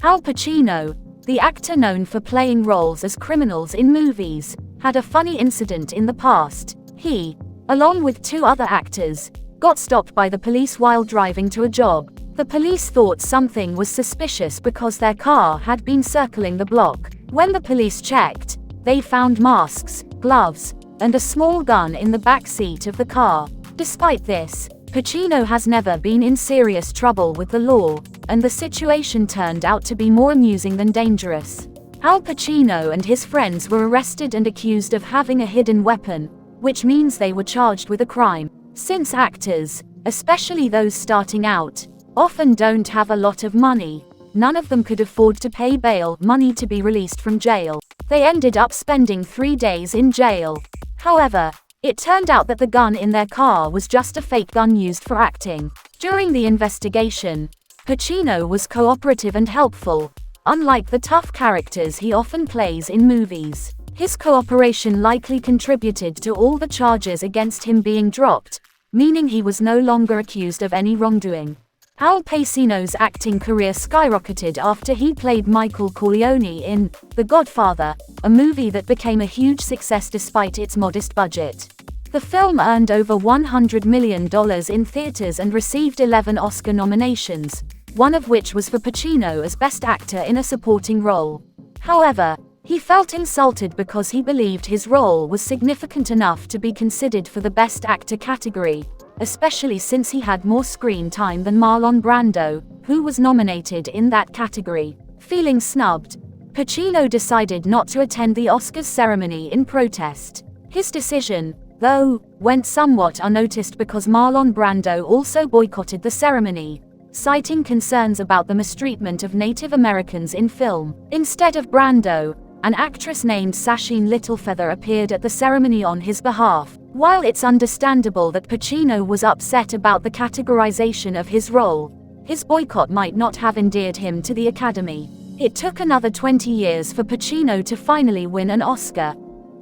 Al Pacino, the actor known for playing roles as criminals in movies, had a funny incident in the past. He, along with two other actors, got stopped by the police while driving to a job. The police thought something was suspicious because their car had been circling the block. When the police checked, they found masks, gloves, and a small gun in the back seat of the car. Despite this, Pacino has never been in serious trouble with the law, and the situation turned out to be more amusing than dangerous. Al Pacino and his friends were arrested and accused of having a hidden weapon, which means they were charged with a crime. Since actors, especially those starting out, often don't have a lot of money, none of them could afford to pay bail money to be released from jail. They ended up spending 3 days in jail. However, it turned out that the gun in their car was just a fake gun used for acting. During the investigation, Pacino was cooperative and helpful, unlike the tough characters he often plays in movies. His cooperation likely contributed to all the charges against him being dropped, meaning he was no longer accused of any wrongdoing. Al Pacino's acting career skyrocketed after he played Michael Corleone in The Godfather, a movie that became a huge success despite its modest budget. The film earned over $100 million in theaters and received 11 Oscar nominations, one of which was for Pacino as Best Actor in a Supporting Role. However, he felt insulted because he believed his role was significant enough to be considered for the Best Actor category, especially since he had more screen time than Marlon Brando, who was nominated in that category. Feeling snubbed, Pacino decided not to attend the Oscars ceremony in protest. His decision, though, went somewhat unnoticed because Marlon Brando also boycotted the ceremony, citing concerns about the mistreatment of Native Americans in film. Instead of Brando, an actress named Sacheen Littlefeather appeared at the ceremony on his behalf. While it's understandable that Pacino was upset about the categorization of his role, his boycott might not have endeared him to the Academy. It took another 20 years for Pacino to finally win an Oscar.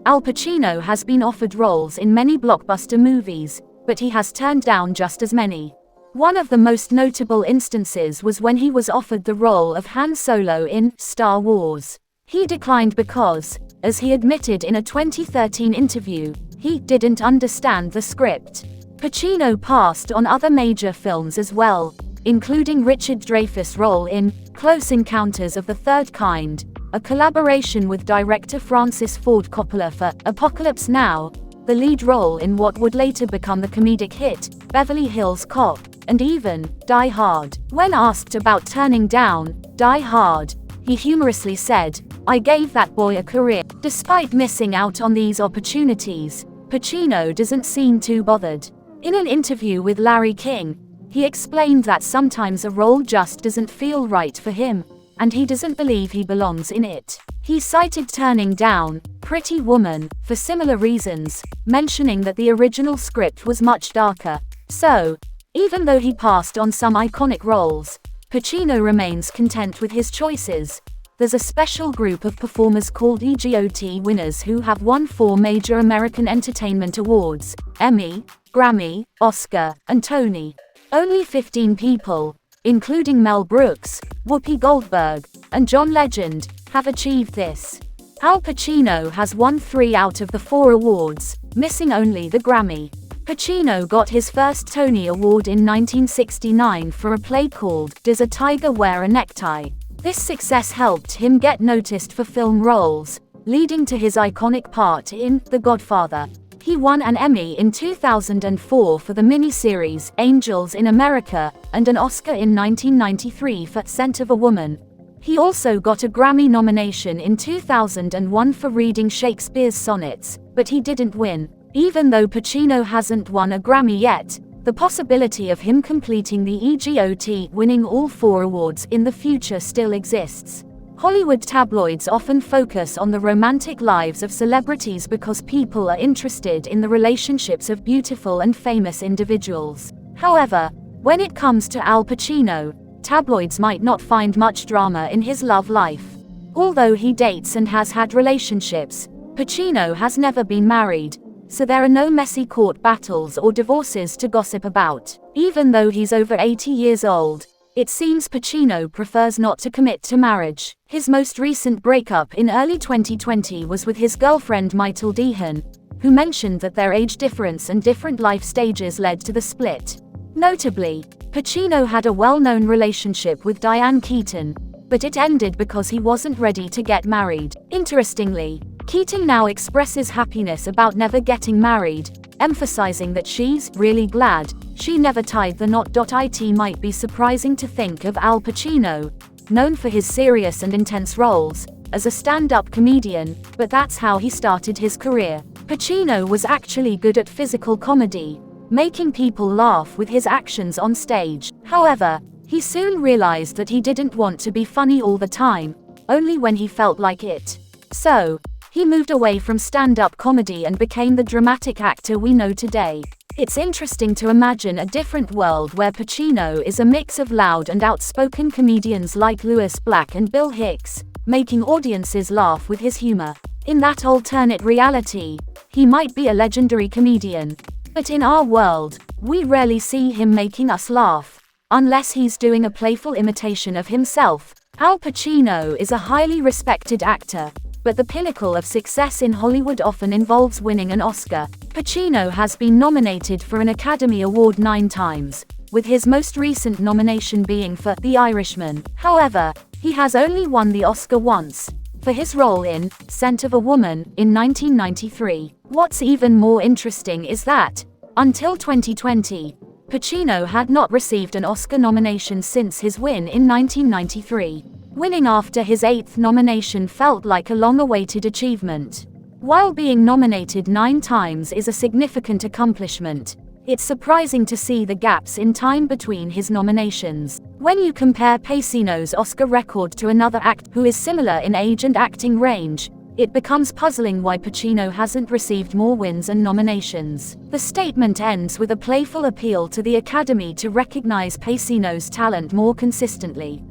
Al Pacino has been offered roles in many blockbuster movies, but he has turned down just as many. One of the most notable instances was when he was offered the role of Han Solo in Star Wars. He declined because, as he admitted in a 2013 interview, he didn't understand the script. Pacino passed on other major films as well, including Richard Dreyfuss' role in Close Encounters of the Third Kind, a collaboration with director Francis Ford Coppola for Apocalypse Now, the lead role in what would later become the comedic hit Beverly Hills Cop, and even Die Hard. When asked about turning down Die Hard, he humorously said, "I gave that boy a career." Despite missing out on these opportunities, Pacino doesn't seem too bothered. In an interview with Larry King, he explained that sometimes a role just doesn't feel right for him, and he doesn't believe he belongs in it. He cited turning down Pretty Woman for similar reasons, mentioning that the original script was much darker. So, even though he passed on some iconic roles, Pacino remains content with his choices. There's a special group of performers called EGOT winners who have won 4 major American entertainment awards: Emmy, Grammy, Oscar, and Tony. Only 15 people, including Mel Brooks, Whoopi Goldberg, and John Legend, have achieved this. Al Pacino has won 3 out of the 4 awards, missing only the Grammy. Pacino got his first Tony Award in 1969 for a play called Does a Tiger Wear a Necktie? This success helped him get noticed for film roles, leading to his iconic part in The Godfather. He won an Emmy in 2004 for the miniseries Angels in America, and an Oscar in 1993 for Scent of a Woman. He also got a Grammy nomination in 2001 for reading Shakespeare's sonnets, but he didn't win. Even though Pacino hasn't won a Grammy yet, the possibility of him completing the EGOT winning all 4 awards in the future still exists. Hollywood tabloids often focus on the romantic lives of celebrities because people are interested in the relationships of beautiful and famous individuals. However, when it comes to Al Pacino, tabloids might not find much drama in his love life. Although he dates and has had relationships, Pacino has never been married, so there are no messy court battles or divorces to gossip about. Even though he's over 80 years old, It seems Pacino prefers not to commit to marriage. His most recent breakup in early 2020 was with his girlfriend Michael Corleone, who mentioned that their age difference and different life stages led to the split. Notably, Pacino had a well-known relationship with Diane Keaton, but it ended because he wasn't ready to get married. Interestingly, Keaton now expresses happiness about never getting married, emphasizing that she's really glad she never tied the knot. It might be surprising to think of Al Pacino, known for his serious and intense roles, as a stand-up comedian, but that's how he started his career. Pacino was actually good at physical comedy, making people laugh with his actions on stage. However, he soon realized that he didn't want to be funny all the time, only when he felt like it. So, he moved away from stand-up comedy and became the dramatic actor we know today. It's interesting to imagine a different world where Pacino is a mix of loud and outspoken comedians like Louis Black and Bill Hicks, making audiences laugh with his humor. In that alternate reality, he might be a legendary comedian. But in our world, we rarely see him making us laugh, unless he's doing a playful imitation of himself. Al Pacino is a highly respected actor, but the pinnacle of success in Hollywood often involves winning an Oscar. Pacino has been nominated for an Academy Award 9 times, with his most recent nomination being for The Irishman. However, he has only won the Oscar once, for his role in Scent of a Woman in 1993. What's even more interesting is that, until 2020, Pacino had not received an Oscar nomination since his win in 1993. Winning after his 8th nomination felt like a long-awaited achievement. While being nominated 9 times is a significant accomplishment, it's surprising to see the gaps in time between his nominations. When you compare Pacino's Oscar record to another actor who is similar in age and acting range, it becomes puzzling why Pacino hasn't received more wins and nominations. The statement ends with a playful appeal to the Academy to recognize Pacino's talent more consistently.